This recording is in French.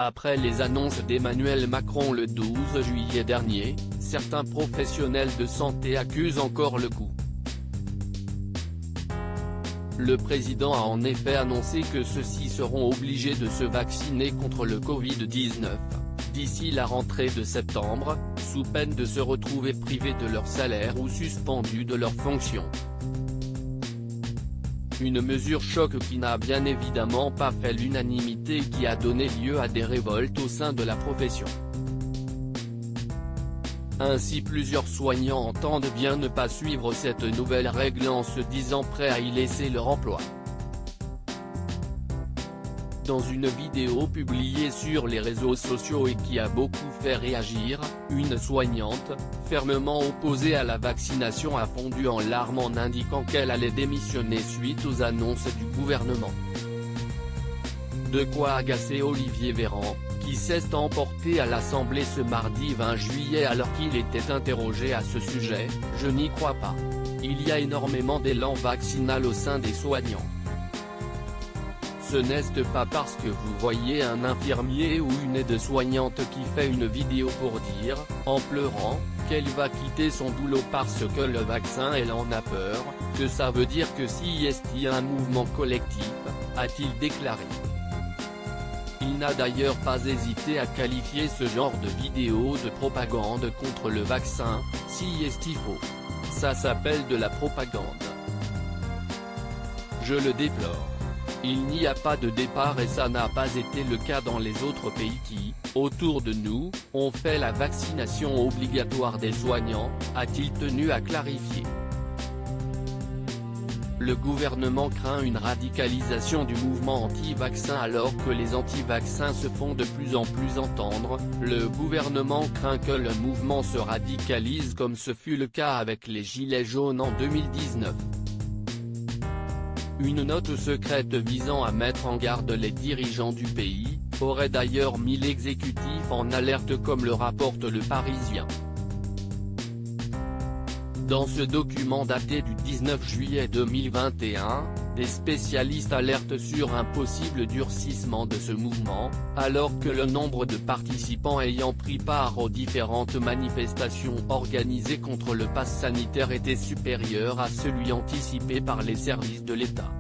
Après les annonces d'Emmanuel Macron le 12 juillet dernier, certains professionnels de santé accusent encore le coup. Le président a en effet annoncé que ceux-ci seront obligés de se vacciner contre le Covid-19, d'ici la rentrée de septembre, sous peine de se retrouver privés de leur salaire ou suspendus de leurs fonctions. Une mesure choc qui n'a bien évidemment pas fait l'unanimité et qui a donné lieu à des révoltes au sein de la profession. Ainsi plusieurs soignants entendent bien ne pas suivre cette nouvelle règle en se disant prêts à y laisser leur emploi. Dans une vidéo publiée sur les réseaux sociaux et qui a beaucoup fait réagir, une soignante, fermement opposée à la vaccination a fondu en larmes en indiquant qu'elle allait démissionner suite aux annonces du gouvernement. De quoi agacer Olivier Véran, qui s'est emporté à l'Assemblée ce mardi 20 juillet alors qu'il était interrogé à ce sujet. « Je n'y crois pas. Il y a énormément d'élan vaccinal au sein des soignants. Ce n'est pas parce que vous voyez un infirmier ou une aide-soignante qui fait une vidéo pour dire, en pleurant, qu'elle va quitter son boulot parce que le vaccin elle en a peur, que ça veut dire que si est un mouvement collectif, a-t-il déclaré. Il n'a d'ailleurs pas hésité à qualifier ce genre de vidéo de propagande contre le vaccin, si est-il faux. Ça s'appelle de la propagande. Je le déplore. Il n'y a pas de départ et ça n'a pas été le cas dans les autres pays qui, autour de nous, ont fait la vaccination obligatoire des soignants, a-t-il tenu à clarifier. Le gouvernement craint une radicalisation du mouvement anti-vaccin alors que les anti-vaccins se font de plus en plus entendre. Le gouvernement craint que le mouvement se radicalise comme ce fut le cas avec les Gilets jaunes en 2019. Une note secrète visant à mettre en garde les dirigeants du pays, aurait d'ailleurs mis l'exécutif en alerte comme le rapporte Le Parisien. Dans ce document daté du 19 juillet 2021, des spécialistes alertent sur un possible durcissement de ce mouvement, alors que le nombre de participants ayant pris part aux différentes manifestations organisées contre le pass sanitaire était supérieur à celui anticipé par les services de l'État.